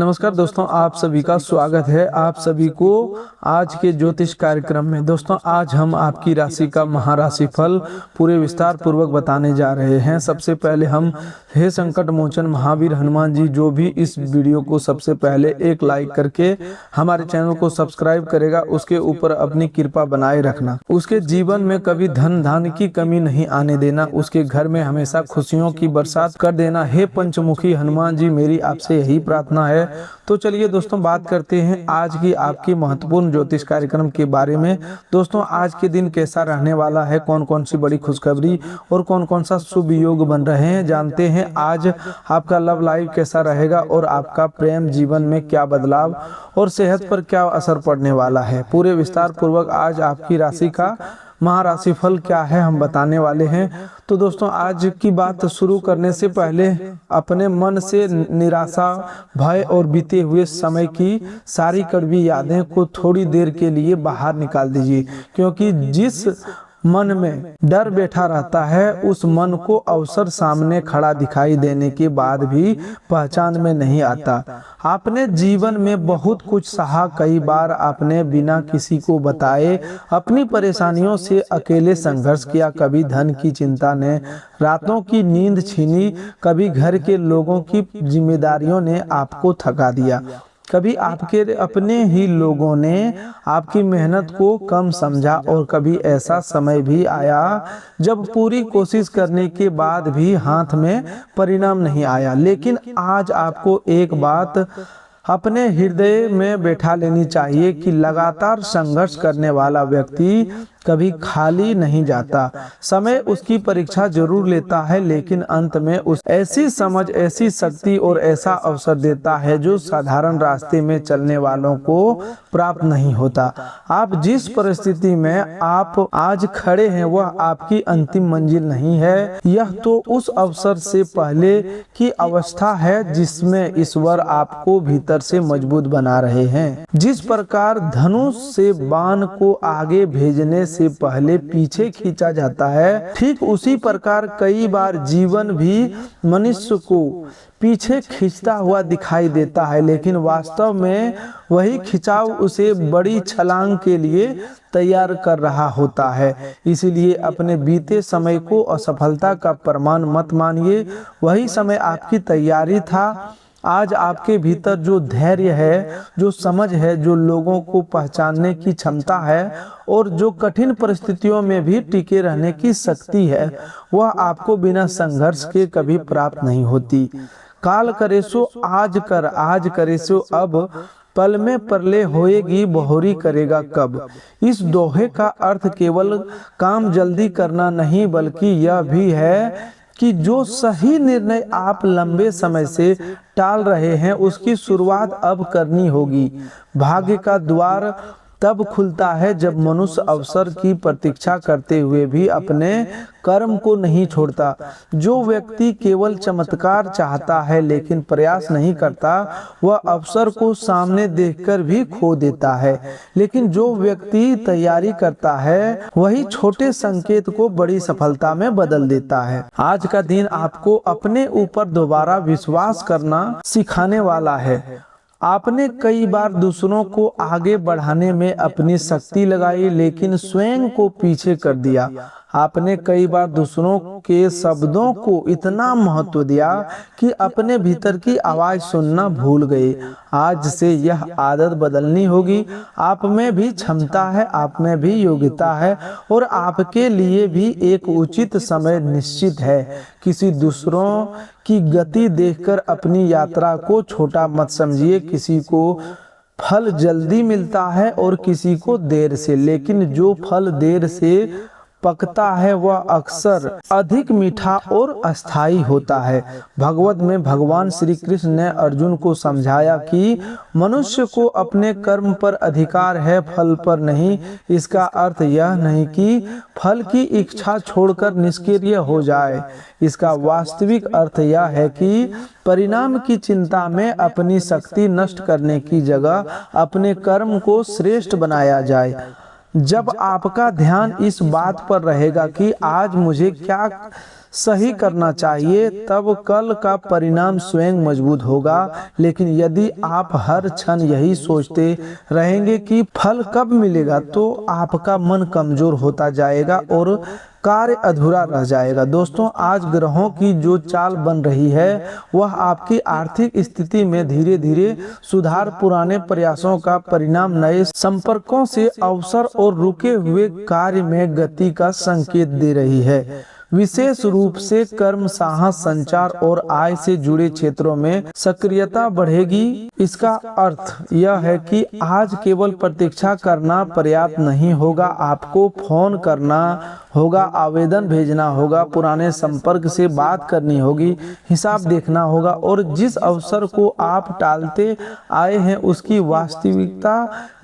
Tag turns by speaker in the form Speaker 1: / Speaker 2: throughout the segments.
Speaker 1: नमस्कार दोस्तों, आप सभी का स्वागत है। आप सभी को आज के ज्योतिष कार्यक्रम में दोस्तों आज हम आपकी राशि का महाराशि फल पूरे विस्तार पूर्वक बताने जा रहे हैं। सबसे पहले हम हे संकट मोचन महावीर हनुमान जी, जो भी इस वीडियो को सबसे पहले एक लाइक करके हमारे चैनल को सब्सक्राइब करेगा, उसके ऊपर अपनी कृपा बनाए रखना। उसके जीवन में कभी धन धान्य की कमी नहीं आने देना, उसके घर में हमेशा खुशियों की बरसात कर देना। हे पंचमुखी हनुमान जी, मेरी आपसे यही प्रार्थना है। तो चलिए दोस्तों बात करते हैं आज की आपकी महत्वपूर्ण ज्योतिष कार्यक्रम के बारे में। दोस्तों आज के दिन कैसा रहने वाला है, कौन कौन सी बड़ी खुशखबरी और कौन कौन सा शुभ योग बन रहे हैं, जानते हैं। आज आपका लव लाइफ कैसा रहेगा और आपका प्रेम जीवन में क्या बदलाव और सेहत पर क्या असर पड़ने वाला है, पूरे विस्तार पूर्वक आज आपकी राशि का महाराशि फल क्या है हम बताने वाले हैं। तो दोस्तों आज की बात शुरू करने से पहले अपने मन से निराशा, भय और बीते हुए समय की सारी कड़वी यादें को थोड़ी देर के लिए बाहर निकाल दीजिए, क्योंकि जिस मन में डर बैठा रहता है उस मन को अवसर सामने खड़ा दिखाई देने के बाद भी पहचान में नहीं आता। आपने जीवन में बहुत कुछ सहा, कई बार आपने बिना किसी को बताए अपनी परेशानियों से अकेले संघर्ष किया। कभी धन की चिंता ने रातों की नींद छीनी, कभी घर के लोगों की जिम्मेदारियों ने आपको थका दिया, कभी आपके अपने ही लोगों ने आपकी मेहनत को कम समझा और कभी ऐसा समय भी आया जब पूरी कोशिश करने के बाद भी हाथ में परिणाम नहीं आया। लेकिन आज आपको एक बात अपने हृदय में बैठा लेनी चाहिए कि लगातार संघर्ष करने वाला व्यक्ति कभी खाली नहीं जाता। समय उसकी परीक्षा जरूर लेता है, लेकिन अंत में उस ऐसी समझ, ऐसी शक्ति और ऐसा अवसर देता है जो साधारण रास्ते में चलने वालों को प्राप्त नहीं होता। आप जिस परिस्थिति में आप आज खड़े हैं वह आपकी अंतिम मंजिल नहीं है, यह तो उस अवसर से पहले की अवस्था है जिसमें ईश्वर आपको भीतर से मजबूत बना रहे हैं। जिस प्रकार धनुष से बाण को आगे भेजने से पहले पीछे खींचा जाता है, ठीक उसी प्रकार कई बार जीवन भी मनुष्य को पीछे खींचता हुआ दिखाई देता है, लेकिन वास्तव में वही खिंचाव उसे बड़ी छलांग के लिए तैयार कर रहा होता है। इसीलिए अपने बीते समय को असफलता का प्रमाण मत मानिए, वही समय आपकी तैयारी था। आज आपके भीतर जो धैर्य है, जो समझ है, जो लोगों को पहचानने की क्षमता है और जो कठिन परिस्थितियों में भी टिके रहने की शक्ति है, वह आपको बिना संघर्ष के कभी प्राप्त नहीं होती। काल करे सो आज कर, आज करे सो अब, पल में परले होएगी बहुरी करेगा कब। इस दोहे का अर्थ केवल काम जल्दी करना नहीं, बल्कि यह भी है कि जो सही निर्णय आप लंबे समय से टाल रहे हैं उसकी शुरुआत अब करनी होगी। भाग्य का द्वार तब खुलता है जब मनुष्य अवसर की प्रतीक्षा करते हुए भी अपने कर्म को नहीं छोड़ता। जो व्यक्ति केवल चमत्कार चाहता है लेकिन प्रयास नहीं करता, वह अवसर को सामने देखकर भी खो देता है। लेकिन जो व्यक्ति तैयारी करता है वही छोटे संकेत को बड़ी सफलता में बदल देता है। आज का दिन आपको अपने ऊपर दोबारा विश्वास करना सिखाने वाला है। आपने कई बार दूसरों को आगे बढ़ाने में अपनी शक्ति लगाई, लेकिन स्वयं को पीछे कर दिया। आपने कई बार दूसरों के शब्दों को इतना महत्व दिया कि अपने भीतर की आवाज सुनना भूल गए। आज से यह आदत बदलनी होगी। आप में भी क्षमता है, आप में भी योग्यता है और आपके लिए भी एक उचित समय निश्चित है। किसी दूसरों की गति देखकर अपनी यात्रा को छोटा मत समझिए। किसी को फल जल्दी मिलता है और किसी को देर से, लेकिन जो फल देर से पकता है वह अक्सर अधिक मीठा और अस्थाई होता है। भगवत में भगवान श्री कृष्ण ने अर्जुन को समझाया कि मनुष्य को अपने कर्म पर अधिकार है, फल पर नहीं। इसका अर्थ यह नहीं कि फल की इच्छा छोड़कर निष्क्रिय हो जाए। इसका वास्तविक अर्थ यह है कि परिणाम की चिंता में अपनी शक्ति नष्ट करने की जगह अपने कर्म को श्रेष्ठ बनाया जाए। जब आपका ध्यान इस बात पर रहेगा कि आज मुझे क्या सही करना चाहिए, तब कल का परिणाम स्वयं मजबूत होगा। लेकिन यदि आप हर क्षण यही सोचते रहेंगे कि फल कब मिलेगा, तो आपका मन कमजोर होता जाएगा और कार्य अधूरा रह जाएगा। दोस्तों, आज ग्रहों की जो चाल बन रही है वह आपकी आर्थिक स्थिति में धीरे धीरे सुधार, पुराने प्रयासों का परिणाम, नए संपर्कों से अवसर और रुके हुए कार्य में गति का संकेत दे रही है। विशेष रूप से कर्म, साहस, संचार और आय से जुड़े क्षेत्रों में सक्रियता बढ़ेगी। इसका अर्थ यह है कि आज केवल प्रतीक्षा करना पर्याप्त नहीं होगा, आपको फोन करना होगा, आवेदन भेजना होगा, पुराने संपर्क से बात करनी होगी, हिसाब देखना होगा और जिस अवसर को आप टालते आए हैं उसकी वास्तविकता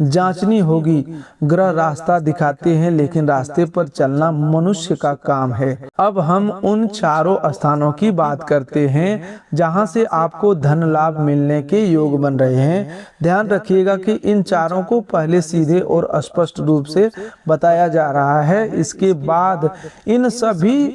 Speaker 1: जांचनी होगी। ग्रह रास्ता दिखाते हैं, लेकिन रास्ते पर चलना मनुष्य का काम है। अब हम उन चारों स्थानों की बात करते हैं जहां से आपको धन लाभ मिलने के योग बन रहे हैं। ध्यान रखिएगा कि इन चारों को पहले सीधे और स्पष्ट रूप से बताया जा रहा है, इसके बाद इन सभी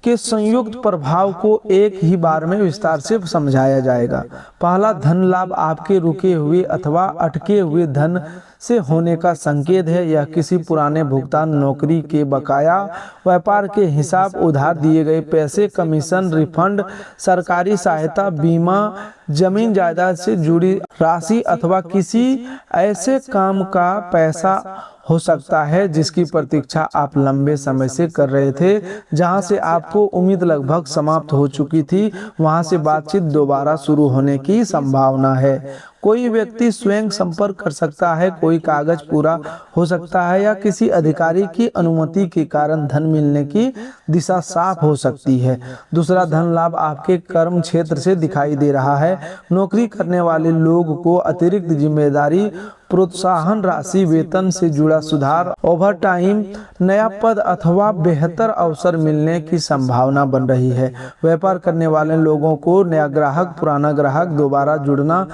Speaker 1: के संयुक्त प्रभाव को एक ही बार में विस्तार से समझाया जाएगा। पहला, धन लाभ आपके रुके हुए अथवा अटके हुए धन से होने का संकेत है। यह किसी पुराने भुगतान, नौकरी के बकाया, व्यापार के हिसाब, उधार दिए गए पैसे, कमीशन, रिफंड, सरकारी सहायता, बीमा, जमीन जायदाद से जुड़ी राशि अथवा किसी ऐसे काम का पैसा हो सकता है जिसकी प्रतीक्षा आप लंबे समय से कर रहे थे। जहां से आपको उम्मीद लगभग समाप्त हो चुकी थी, वहां से बातचीत दोबारा शुरू होने की संभावना है। कोई व्यक्ति स्वयं संपर्क कर सकता है, कोई कागज पूरा हो सकता है या किसी अधिकारी की अनुमति के कारण धन मिलने की दिशा साफ हो सकती है। दूसरा, धन लाभ आपके कर्म क्षेत्र से दिखाई दे रहा है। नौकरी करने वाले लोग को अतिरिक्त जिम्मेदारी, प्रोत्साहन राशि, वेतन से जुड़ा सुधार, ओवर टाइम, नया पद अथवा बेहतर अवसर मिलने की संभावना बन रही है। व्यापार करने वाले लोगों को नया ग्राहक, पुराना ग्राहक दोबारा जुड़ना,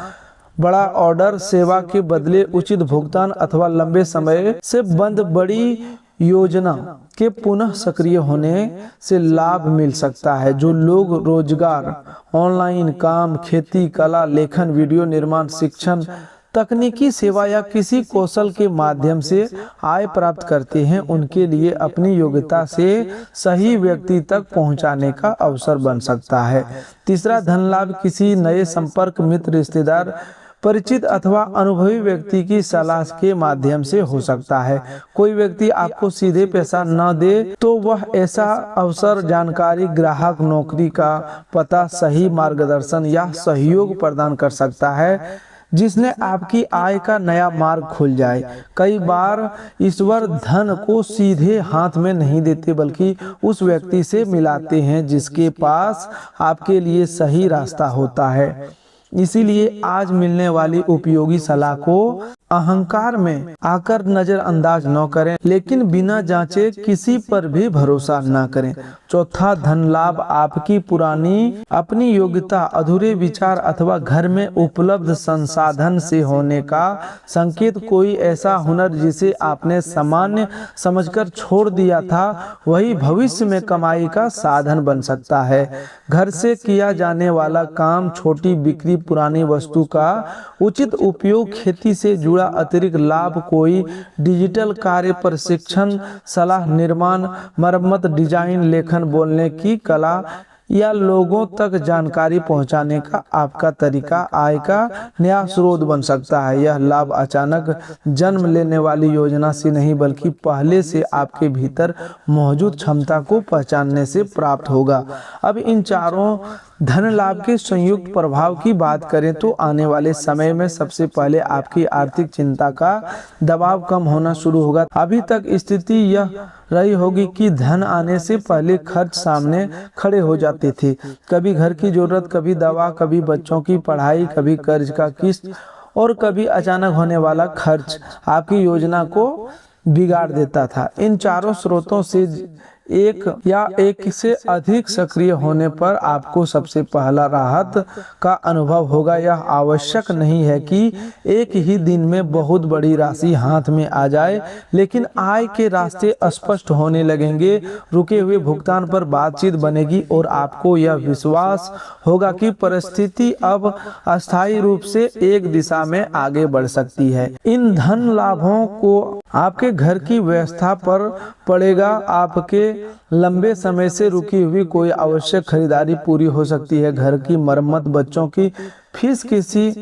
Speaker 1: बड़ा ऑर्डर, सेवा के बदले उचित भुगतान अथवा लंबे समय से बंद बड़ी योजना के पुनः सक्रिय होने से लाभ मिल सकता है। जो लोग रोजगार, ऑनलाइन काम, खेती, कला, लेखन, वीडियो निर्माण, शिक्षण, तकनीकी सेवा या किसी कौशल के माध्यम से आय प्राप्त करते हैं, उनके लिए अपनी योग्यता से सही व्यक्ति तक पहुंचाने का अवसर बन सकता है। तीसरा, धन लाभ किसी नए संपर्क, मित्र, रिश्तेदार, परिचित अथवा अनुभवी व्यक्ति की सलाह के माध्यम से हो सकता है। कोई व्यक्ति आपको सीधे पैसा न दे तो वह ऐसा अवसर, जानकारी, ग्राहक, नौकरी का पता, सही मार्गदर्शन या सहयोग प्रदान कर सकता है जिसने आपकी आय का नया मार्ग खुल जाए। कई बार ईश्वर धन को सीधे हाथ में नहीं देते बल्कि उस व्यक्ति से मिलाते हैं जिसके पास आपके लिए सही रास्ता होता है। इसीलिए आज मिलने वाली उपयोगी सलाह को अहंकार में आकर नजरअंदाज न करें, लेकिन बिना जांचे किसी पर भी भरोसा न करें। चौथा, धन लाभ आपकी पुरानी अपनी योग्यता, अधूरे विचार अथवा घर में उपलब्ध संसाधन से होने का संकेत। कोई ऐसा हुनर जिसे आपने सामान्य समझकर छोड़ दिया था, वही भविष्य में कमाई का साधन बन सकता है। घर से किया जाने वाला काम, छोटी बिक्री, पुरानी वस्तु का उचित उपयोग, खेती से जुड़ा अतिरिक्त लाभ, कोई डिजिटल कार्य, प्रशिक्षण, सलाह, निर्माण, मरम्मत, डिजाइन, लेखन, बोलने की कला या लोगों तक जानकारी पहुंचाने का आपका तरीका आय का नया स्रोत बन सकता है। यह लाभ अचानक जन्म लेने वाली योजना से नहीं बल्कि पहले से आपके भीतर मौजूद क्षमता को पहचानने से प्राप्त होगा। अब इन चारों धन लाभ के संयुक्त प्रभाव की बात करें तो आने वाले समय में सबसे पहले आपकी आर्थिक चिंता का दबाव कम होना शुरू होगा। अभी तक स्थिति यह रही होगी कि धन आने से पहले खर्च सामने खड़े हो जाते थे। कभी घर की जरूरत, कभी दवा, कभी बच्चों की पढ़ाई, कभी कर्ज का किस्त और कभी अचानक होने वाला खर्च आपकी योजना को बिगाड़ देता था। इन चारों स्रोतों से एक या एक से अधिक सक्रिय होने पर आपको सबसे पहला राहत का अनुभव होगा। यह आवश्यक नहीं है कि एक ही दिन में बहुत बड़ी राशि हाथ में आ जाए, लेकिन आय के रास्ते स्पष्ट होने लगेंगे। रुके हुए भुगतान पर बातचीत बनेगी और आपको यह विश्वास होगा कि परिस्थिति अब अस्थायी रूप से एक दिशा में आगे बढ़ सकती है। इन धन लाभों को आपके घर की व्यवस्था पर पड़ेगा। आपके लंबे समय से रुकी हुई कोई आवश्यक खरीदारी पूरी हो सकती है। घर की मरम्मत, बच्चों की फीस, किसी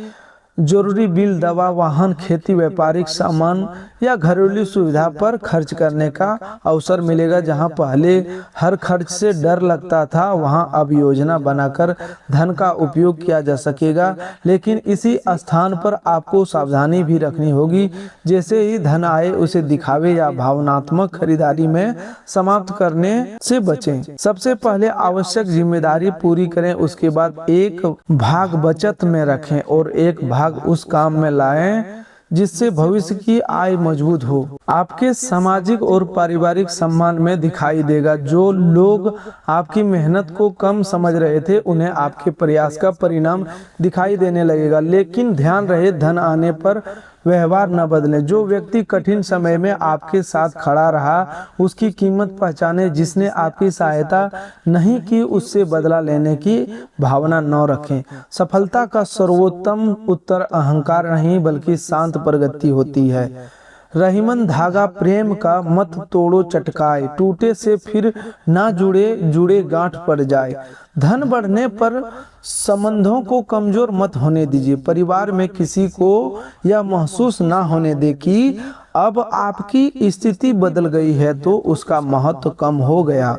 Speaker 1: जरूरी बिल, दवा, वाहन, खेती, व्यापारिक सामान या घरेलू सुविधा पर खर्च करने का अवसर मिलेगा। जहां पहले हर खर्च से डर लगता था, वहां अब योजना बनाकर धन का उपयोग किया जा सकेगा। लेकिन इसी स्थान पर आपको सावधानी भी रखनी होगी। जैसे ही धन आए उसे दिखावे या भावनात्मक खरीदारी में समाप्त करने से बचें। सबसे पहले आवश्यक जिम्मेदारी पूरी करें, उसके बाद एक भाग बचत में रखें और एक भाग उस काम में लाएं जिससे भविष्य की आय मजबूत हो। आपके सामाजिक और पारिवारिक सम्मान में दिखाई देगा। जो लोग आपकी मेहनत को कम समझ रहे थे, उन्हें आपके प्रयास का परिणाम दिखाई देने लगेगा। लेकिन ध्यान रहे, धन आने पर व्यवहार न बदलें। जो व्यक्ति कठिन समय में आपके साथ खड़ा रहा, उसकी कीमत पहचाने। जिसने आपकी सहायता नहीं की, उससे बदला लेने की भावना न रखें। सफलता का सर्वोत्तम उत्तर अहंकार नहीं बल्कि शांत प्रगति होती है। रहीमन धागा प्रेम का मत तोड़ो चटकाए, टूटे से फिर ना जुड़े गांठ पड़ जाए। धन बढ़ने पर संबंधों को कमजोर मत होने दीजिए। परिवार में किसी को यह महसूस ना होने दे कि अब आपकी स्थिति बदल गई है तो उसका महत्व कम हो गया।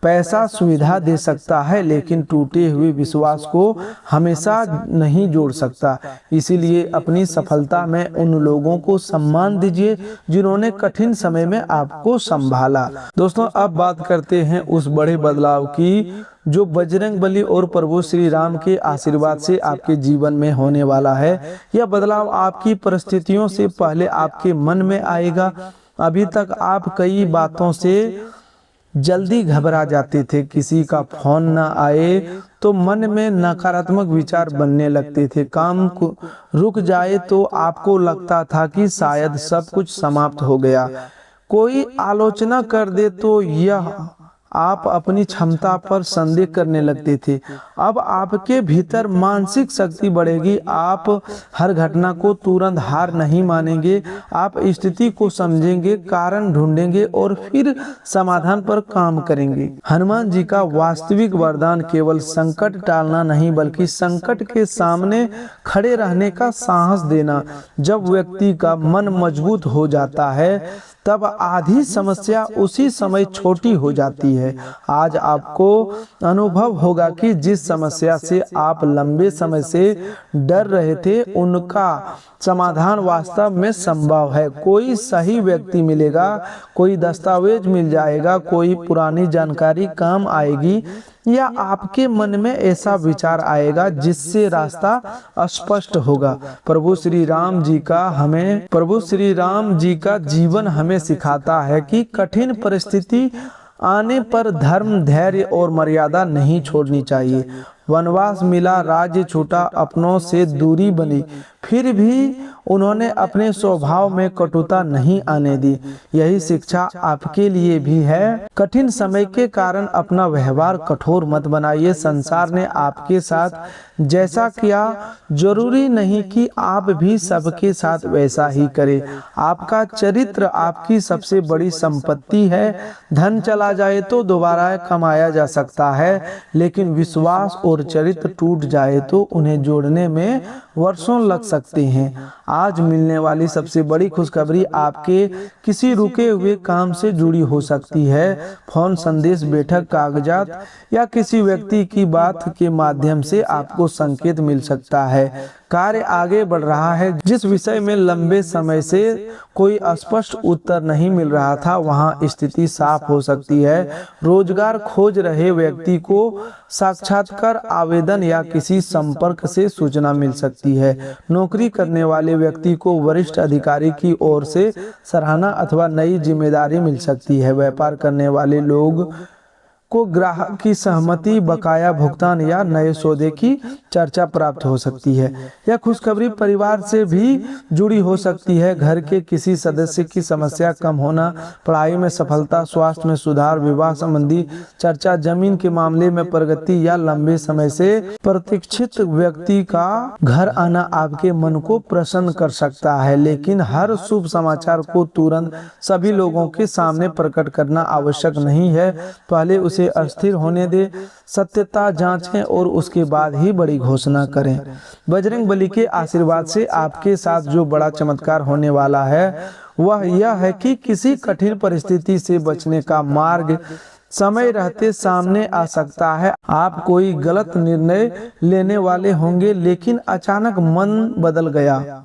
Speaker 1: पैसा सुविधा दे सकता है, लेकिन टूटे हुए विश्वास को हमेशा नहीं जोड़ सकता। इसीलिए अपनी सफलता में उन लोगों को सम्मान दीजिए जिन्होंने कठिन समय में आपको संभाला। दोस्तों, अब बात करते हैं उस बड़े बदलाव की जो बजरंगबली और प्रभु श्री राम के आशीर्वाद से आपके जीवन में होने वाला है। यह बदलाव आपकी परिस्थितियों से पहले आपके मन में आएगा। अभी तक आप कई बातों से जल्दी घबरा जाते थे। किसी का फोन न आए तो मन में नकारात्मक विचार बनने लगते थे। काम को रुक जाए तो आपको लगता था कि शायद सब कुछ समाप्त हो गया। कोई आलोचना कर दे तो यह आप अपनी क्षमता पर संदेह करने लगते थे। अब आपके भीतर मानसिक शक्ति बढ़ेगी। आप हर घटना को तुरंत हार नहीं मानेंगे। आप स्थिति को समझेंगे, कारण ढूंढेंगे और फिर समाधान पर काम करेंगे। हनुमान जी का वास्तविक वरदान केवल संकट टालना नहीं बल्कि संकट के सामने खड़े रहने का साहस देना। जब व्यक्ति का मन मजबूत हो जाता है तब आधी समस्या उसी समय छोटी हो जाती है। आज आपको अनुभव होगा कि जिस समस्या से आप लंबे समय से डर रहे थे, उनका समाधान वास्तव में संभव है। कोई सही व्यक्ति मिलेगा, कोई दस्तावेज मिल जाएगा, कोई पुरानी जानकारी काम आएगी या आपके मन में ऐसा विचार आएगा जिससे रास्ता स्पष्ट होगा। प्रभु श्री राम जी का जीवन हमें सिखाता है कि कठिन परिस्थिति आने पर धर्म, धैर्य और मर्यादा नहीं छोड़नी चाहिए। वनवास मिला, राज्य छूटा, अपनों से दूरी बनी, फिर भी उन्होंने अपने स्वभाव में कटुता नहीं आने दी। यही शिक्षा आपके लिए भी है। कठिन समय के कारण अपना व्यवहार कठोर मत बनाइए। संसार ने आपके साथ जैसा किया, जरूरी नहीं कि आप भी सबके साथ वैसा ही करें। आपका चरित्र आपकी सबसे बड़ी संपत्ति है। धन चला जाए तो दोबारा कमाया जा सकता है, लेकिन विश्वास और चरित्र टूट जाए तो उन्हें जोड़ने में वर्षों लग सकते हैं। आज मिलने वाली सबसे बड़ी खुशखबरी आपके किसी रुके हुए काम से जुड़ी हो सकती है। फोन, संदेश, बैठक, कागजात या किसी व्यक्ति की बात के माध्यम से आपको संकेत मिल सकता है कार्य आगे बढ़ रहा है। जिस विषय में लंबे समय से कोई स्पष्ट उत्तर नहीं मिल रहा था, वहां स्थिति साफ हो सकती है। रोजगार खोज रहे व्यक्ति को साक्षात्कार आवेदन या किसी संपर्क से सूचना मिल सकती है। नौकरी करने वाले व्यक्ति को वरिष्ठ अधिकारी की ओर से सराहना अथवा नई जिम्मेदारी मिल सकती है। व्यापार करने वाले लोग को ग्राहक की सहमति, बकाया भुगतान या नए सौदे की चर्चा प्राप्त हो सकती है। यह खुशखबरी परिवार से भी जुड़ी हो सकती है। घर के किसी सदस्य की समस्या कम होना, पढ़ाई में सफलता, स्वास्थ्य में सुधार, विवाह संबंधी चर्चा, जमीन के मामले में प्रगति या लंबे समय से प्रतीक्षित व्यक्ति का घर आना आपके मन को प्रसन्न कर सकता है। लेकिन हर शुभ समाचार को तुरंत सभी लोगों के सामने प्रकट करना आवश्यक नहीं है। पहले उसे अस्थिर होने दे, सत्यता जांचें और उसके बाद ही बड़ी घोषणा करें। बजरंग बली के आशीर्वाद से आपके साथ जो बड़ा चमत्कार होने वाला है वह यह है कि किसी कठिन परिस्थिति से बचने का मार्ग समय रहते सामने आ सकता है। आप कोई गलत निर्णय लेने वाले होंगे, लेकिन अचानक मन बदल गया।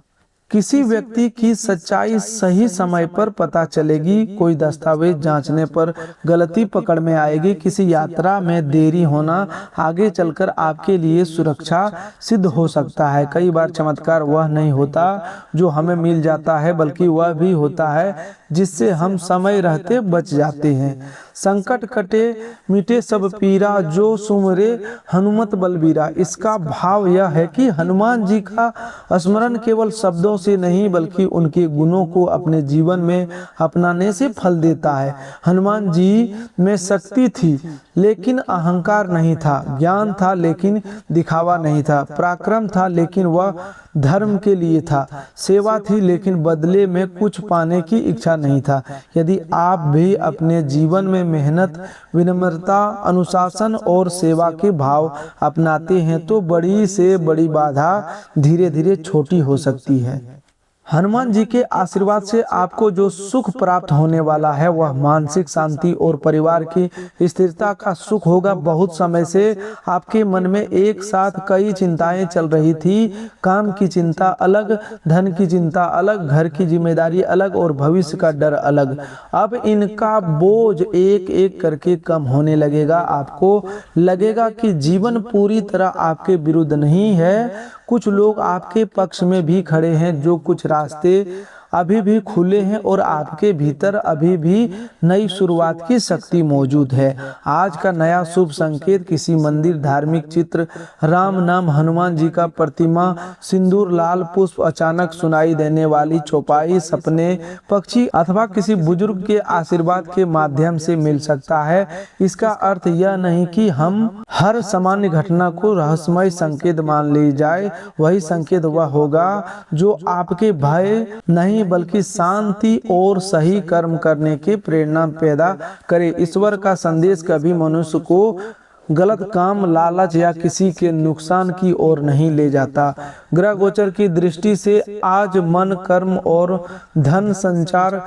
Speaker 1: किसी व्यक्ति की सच्चाई सही समय पर पता चलेगी। कोई दस्तावेज जांचने पर गलती पकड़ में आएगी। किसी यात्रा में देरी होना आगे चलकर आपके लिए सुरक्षा सिद्ध हो सकता है। कई बार चमत्कार वह नहीं होता जो हमें मिल जाता है, बल्कि वह भी होता है जिससे हम समय रहते बच जाते हैं। संकट कटे मिटे सब पीरा, जो सुमरे हनुमत बलबीरा। इसका भाव यह है कि हनुमान जी का स्मरण केवल शब्दों से नहीं, बल्कि उनके गुणों को अपने जीवन में अपनाने से फल देता है। हनुमान जी में शक्ति थी लेकिन अहंकार नहीं था, ज्ञान था लेकिन दिखावा नहीं था, पराक्रम था लेकिन वह धर्म के लिए था, सेवा थी लेकिन बदले में कुछ पाने की इच्छा नहीं था। यदि आप भी अपने जीवन में मेहनत, विनम्रता, अनुशासन और सेवा के भाव अपनाते हैं तो बड़ी से बड़ी बाधा धीरे धीरे छोटी हो सकती है। हनुमान जी के आशीर्वाद से आपको जो सुख प्राप्त होने वाला है वह मानसिक शांति और परिवार की स्थिरता का सुख होगा। बहुत समय से आपके मन में एक साथ कई चिंताएं चल रही थी। काम की चिंता अलग, धन की चिंता अलग, घर की जिम्मेदारी अलग और भविष्य का डर अलग। अब इनका बोझ एक एक करके कम होने लगेगा। आपको लगेगा कि जीवन पूरी तरह आपके विरुद्ध नहीं है। कुछ लोग आपके पक्ष में भी खड़े हैं। जो कुछ रास्ते अभी भी खुले हैं और आपके भीतर अभी भी नई शुरुआत की शक्ति मौजूद है। आज का नया शुभ संकेत किसी मंदिर, धार्मिक चित्र, राम नाम, हनुमान जी का प्रतिमा, सिंदूर, लाल पुष्प, अचानक सुनाई देने वाली चौपाई, सपने, पक्षी अथवा किसी बुजुर्ग के आशीर्वाद के माध्यम से मिल सकता है। इसका अर्थ यह नहीं कि हम हर सामान्य घटना को रहस्यमय संकेत मान ली जाए। वही संकेत वह होगा जो आपके भय नहीं बल्कि शांति और सही कर्म करने की प्रेरणा पैदा करे। ईश्वर का संदेश कभी मनुष्य को गलत काम, लालच या किसी के नुकसान की ओर नहीं ले जाता। ग्रह गोचर की दृष्टि से आज मन, कर्म और धन संचार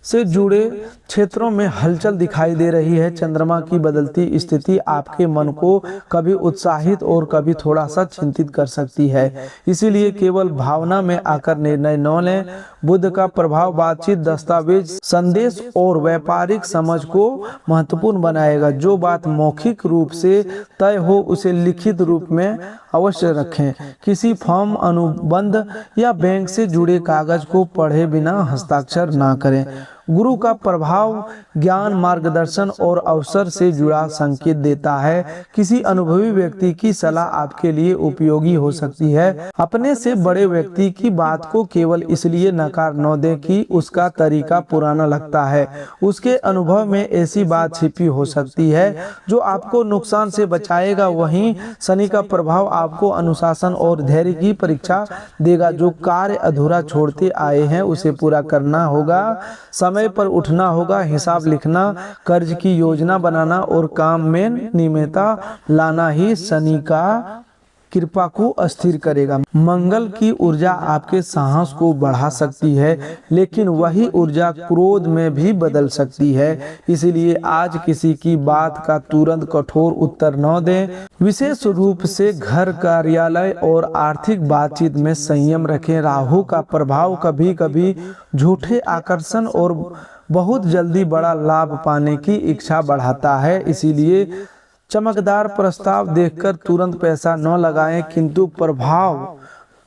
Speaker 1: से जुड़े क्षेत्रों में हलचल दिखाई दे रही है। चंद्रमा की बदलती स्थिति आपके मन को कभी उत्साहित और कभी थोड़ा सा चिंतित कर सकती है। इसीलिए केवल भावना में आकर निर्णय न लें। बुध का प्रभाव बातचीत, दस्तावेज, संदेश और व्यापारिक समझ को महत्वपूर्ण बनाएगा। जो बात मौखिक रूप से तय हो उसे लिखित रूप में अवश्य रखें। किसी फॉर्म, अनुबंध या बैंक से जुड़े कागज को पढ़े बिना हस्ताक्षर ना करें। गुरु का प्रभाव ज्ञान, मार्गदर्शन और अवसर से जुड़ा संकेत देता है। किसी अनुभवी व्यक्ति की सलाह आपके लिए उपयोगी हो सकती है। अपने से बड़े व्यक्ति की बात को केवल इसलिए नकार न दें कि उसका तरीका पुराना लगता है। उसके अनुभव में ऐसी बात छिपी हो सकती है जो आपको नुकसान से बचाएगा। वहीं शनि का प्रभाव आपको अनुशासन और धैर्य की परीक्षा देगा। जो कार्य अधूरा छोड़ते आए हैं उसे पूरा करना होगा। समय पर उठना होगा, हिसाब लिखना, कर्ज की योजना बनाना और काम में नियमितता लाना ही शनि का कृपा को स्थिर करेगा। मंगल की ऊर्जा आपके साहस को बढ़ा सकती है, लेकिन वही ऊर्जा क्रोध में भी बदल सकती है। इसलिए आज किसी की बात का तुरंत कठोर उत्तर न दें। विशेष रूप से घर, कार्यालय और आर्थिक बातचीत में संयम रखें। राहु का प्रभाव कभी कभी झूठे आकर्षण और बहुत जल्दी बड़ा लाभ पाने की इच्छा बढ़ाता है। इसीलिए चमकदार प्रस्ताव देखकर तुरंत पैसा न लगाएं, किंतु प्रभाव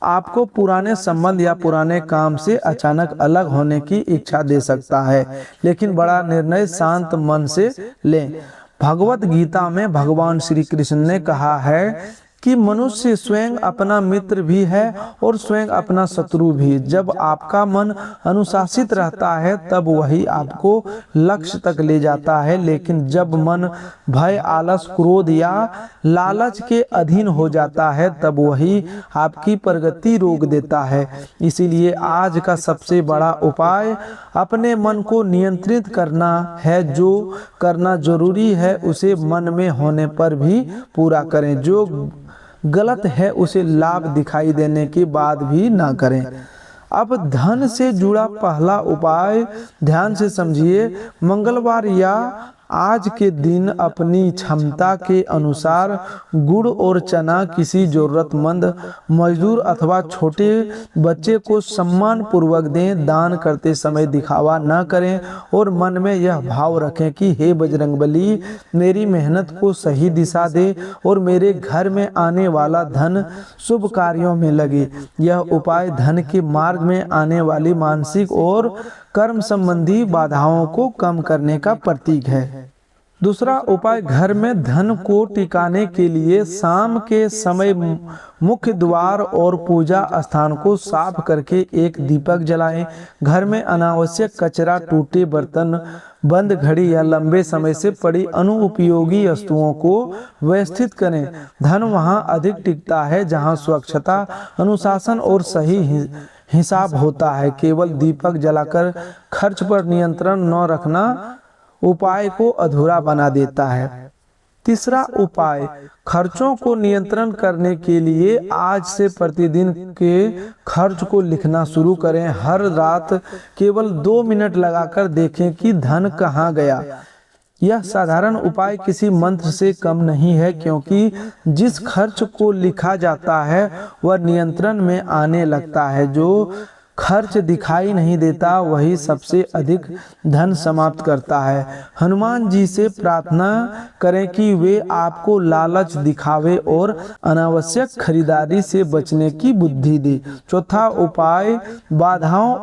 Speaker 1: आपको पुराने संबंध या पुराने काम से अचानक अलग होने की इच्छा दे सकता है, लेकिन बड़ा निर्णय शांत मन से लें। भगवत गीता में भगवान श्री कृष्ण ने कहा है कि मनुष्य स्वयं अपना मित्र भी है और स्वयं अपना शत्रु भी। जब आपका मन अनुशासित रहता है तब वही आपको लक्ष्य तक ले जाता है, लेकिन जब मन भय, आलस, क्रोध या लालच के अधीन हो जाता है तब वही आपकी प्रगति रोक देता है। इसीलिए आज का सबसे बड़ा उपाय अपने मन को नियंत्रित करना है। जो करना जरूरी है उसे मन में होने पर भी पूरा करें, जो गलत है उसे लाभ दिखाई देने के बाद भी ना करें। अब धन से जुड़ा पहला उपाय ध्यान से समझिए। मंगलवार या आज के दिन अपनी क्षमता के अनुसार गुड़ और चना किसी जरूरतमंद मजदूर अथवा छोटे बच्चे को सम्मान पूर्वक दें। दान करते समय दिखावा न करें और मन में यह भाव रखें कि हे बजरंगबली, मेरी मेहनत को सही दिशा दे और मेरे घर में आने वाला धन शुभ कार्यों में लगे। यह उपाय धन के मार्ग में आने वाली मानसिक और कर्म संबंधी बाधाओं को कम करने का प्रतीक है। दूसरा उपाय, घर में धन को टिकाने के लिए शाम के समय मुख्य द्वार और पूजा स्थान को साफ करके एक दीपक जलाएं। घर में अनावश्यक कचरा, टूटे बर्तन, बंद घड़ी या लंबे समय से पड़ी अनुपयोगी वस्तुओं को व्यवस्थित करें। धन वहां अधिक टिकता है जहां स्वच्छता, अनुशासन और सही हिसाब होता है। केवल दीपक जलाकर खर्च पर नियंत्रण न रखना उपाय को अधूरा बना देता है। तीसरा उपाय, खर्चों को नियंत्रण करने के लिए आज से प्रतिदिन के खर्च को लिखना शुरू करें। हर रात केवल 2 मिनट लगाकर देखें कि धन कहाँ गया। यह साधारण उपाय किसी मंत्र से कम नहीं है, क्योंकि जिस खर्च को लिखा जाता है वह नियंत्रण में आने लगता है। जो खर्च दिखाई नहीं देता वही सबसे अधिक धन समाप्त करता है। हनुमान जी से प्रार्थना करें कि वे आपको लालच, दिखावे और अनावश्यक खरीदारी से बचने की बुद्धि दे। चौथा उपाय, बाधाओं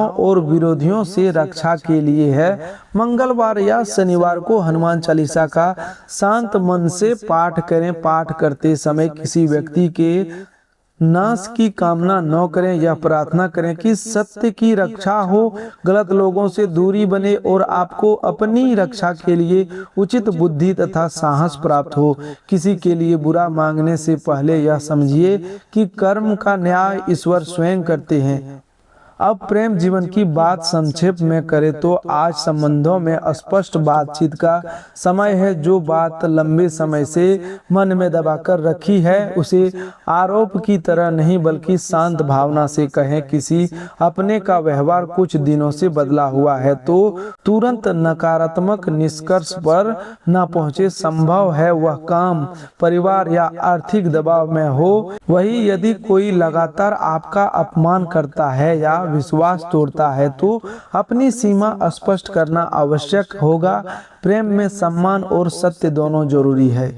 Speaker 1: और विरोधियों से रक्षा के लिए है। मंगलवार या शनिवार को हनुमान चालीसा का शांत मन से पाठ करें। पाठ करते समय किसी व्यक्ति के नाश की कामना न करें। यह प्रार्थना करें कि सत्य की रक्षा हो, गलत लोगों से दूरी बने और आपको अपनी रक्षा के लिए उचित बुद्धि तथा साहस प्राप्त हो। किसी के लिए बुरा मांगने से पहले यह समझिए कि कर्म का न्याय ईश्वर स्वयं करते हैं। अब प्रेम जीवन की बात संक्षेप में करें तो आज संबंधों में स्पष्ट बातचीत का समय है। जो बात लंबे समय से मन में दबाकर रखी है उसे आरोप की तरह नहीं बल्कि शांत भावना से कहें। किसी अपने का व्यवहार कुछ दिनों से बदला हुआ है तो तुरंत नकारात्मक निष्कर्ष पर न पहुंचे। संभव है वह काम, परिवार या आर्थिक दबाव में हो। वही यदि कोई लगातार आपका अपमान करता है या विश्वास तोड़ता है तो अपनी सीमा स्पष्ट करना आवश्यक होगा। प्रेम में सम्मान और सत्य दोनों जरूरी है।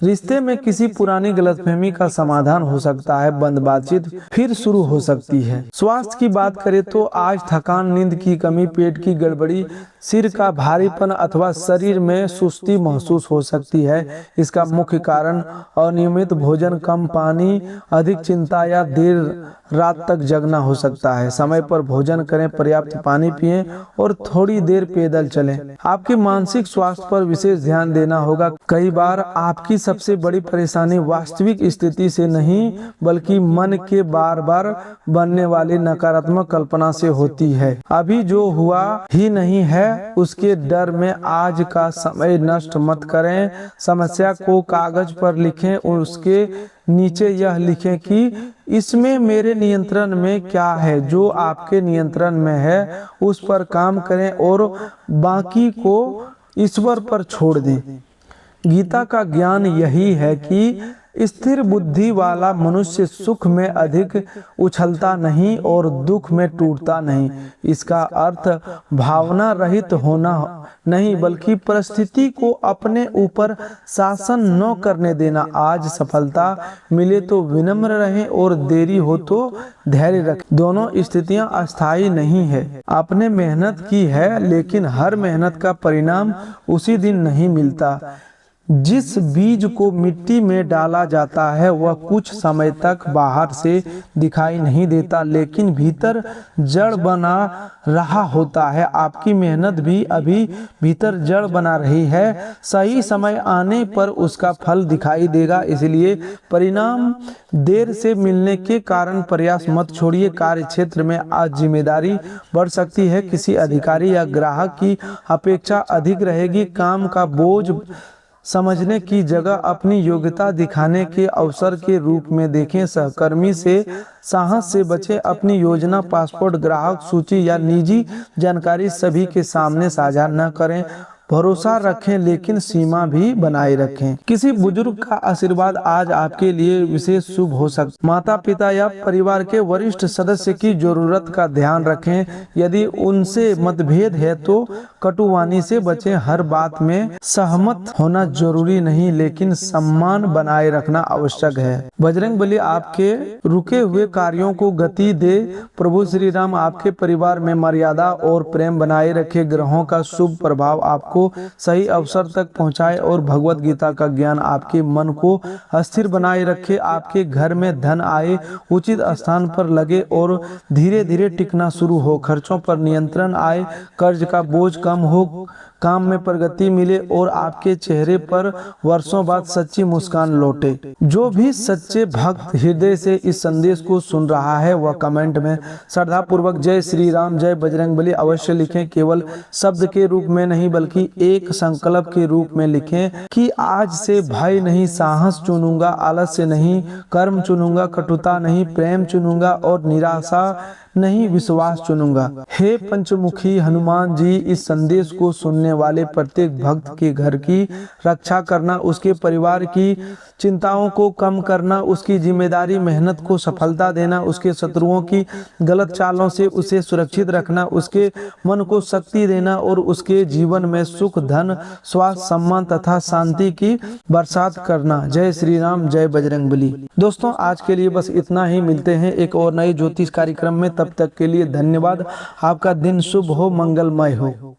Speaker 1: रिश्ते में किसी पुरानी गलतफहमी का समाधान हो सकता है। बंद बातचीत फिर शुरू हो सकती है। स्वास्थ्य की बात करें तो आज थकान, नींद की कमी, पेट की गड़बड़ी, सिर का भारीपन अथवा शरीर में सुस्ती महसूस हो सकती है। इसका मुख्य कारण अनियमित भोजन, कम पानी, अधिक चिंता या देर रात तक जगना हो सकता है। समय पर भोजन करें, पर्याप्त पानी पिएं और थोड़ी देर पैदल चलें। आपके मानसिक स्वास्थ्य पर विशेष ध्यान देना होगा। कई बार आपकी सबसे बड़ी परेशानी वास्तविक स्थिति से नहीं बल्कि मन के बार बार बनने वाली नकारात्मक कल्पना से होती है। अभी जो हुआ ही नहीं है उसके डर में आज का समय नष्ट मत करें। समस्या को कागज पर लिखें और उसके नीचे यह लिखें कि इसमें मेरे नियंत्रण में क्या है। जो आपके नियंत्रण में है उस पर काम करें और बाकी को ईश्वर पर छोड़ दें। गीता का ज्ञान यही है कि स्थिर बुद्धि वाला मनुष्य सुख में अधिक उछलता नहीं और दुख में टूटता नहीं। इसका अर्थ भावना रहित होना नहीं बल्कि परिस्थिति को अपने ऊपर शासन न करने देना। आज सफलता मिले तो विनम्र रहें और देरी हो तो धैर्य रखें। दोनों स्थितियां अस्थायी नहीं है। आपने मेहनत की है लेकिन हर मेहनत का परिणाम उसी दिन नहीं मिलता। जिस बीज को मिट्टी में डाला जाता है वह कुछ समय तक बाहर से दिखाई नहीं देता लेकिन भीतर जड़ बना रहा होता है। आपकी मेहनत भी अभी भीतर जड़ बना रही है। सही समय आने पर उसका फल दिखाई देगा। इसलिए परिणाम देर से मिलने के कारण प्रयास मत छोड़िए। कार्य क्षेत्र में आज जिम्मेदारी बढ़ सकती है। किसी अधिकारी या ग्राहक की अपेक्षा अधिक रहेगी। काम का बोझ समझने की जगह अपनी योग्यता दिखाने के अवसर के रूप में देखें। सहकर्मी से साहस से बचें। अपनी योजना, पासपोर्ट, ग्राहक सूची या निजी जानकारी सभी के सामने साझा न करें। भरोसा रखें लेकिन सीमा भी बनाए रखें। किसी बुजुर्ग का आशीर्वाद आज आपके लिए विशेष शुभ हो सकता है। माता पिता या परिवार के वरिष्ठ सदस्य की जरूरत का ध्यान रखें। यदि उनसे मतभेद है तो कटुवाणी से बचें। हर बात में सहमत होना जरूरी नहीं लेकिन सम्मान बनाए रखना आवश्यक है। बजरंगबली आपके रुके हुए कार्यों को गति दे। प्रभु श्री राम आपके परिवार में मर्यादा और प्रेम बनाए रखे। ग्रहों का शुभ प्रभाव आपको सही अवसर तक पहुंचाए और भगवत गीता का ज्ञान आपके मन को अस्थिर बनाए रखे। आपके घर में धन आए, उचित स्थान पर लगे और धीरे धीरे टिकना शुरू हो। खर्चों पर नियंत्रण आए, कर्ज का बोझ कम हो, काम में प्रगति मिले और आपके चेहरे पर वर्षों बाद सच्ची मुस्कान लौटे। जो भी सच्चे भक्त हृदय से इस संदेश को सुन रहा है वह कमेंट में श्रद्धा पूर्वक जय श्री राम, जय बजरंगबली अवश्य लिखें। केवल शब्द के रूप में नहीं बल्कि एक संकल्प के रूप में लिखें कि आज से भय नहीं साहस चुनूंगा, आलस्य नहीं कर्म चुनूंगा, कटुता नहीं प्रेम चुनूंगा और निराशा नहीं विश्वास चुनूंगा। हे पंचमुखी हनुमान जी, इस संदेश को सुनने वाले प्रत्येक भक्त के घर की रक्षा करना, उसके परिवार की चिंताओं को कम करना, उसकी जिम्मेदारी मेहनत को सफलता देना, उसके शत्रुओं की गलत चालों से उसे सुरक्षित रखना, उसके मन को शक्ति देना और उसके जीवन में सुख, धन, स्वास्थ्य, सम्मान तथा शांति की बरसात करना। जय श्री राम, जय बजरंगबली। दोस्तों आज के लिए बस इतना ही। मिलते हैं एक और नए ज्योतिष कार्यक्रम में। तब तक के लिए धन्यवाद। आपका दिन शुभ हो, मंगलमय हो।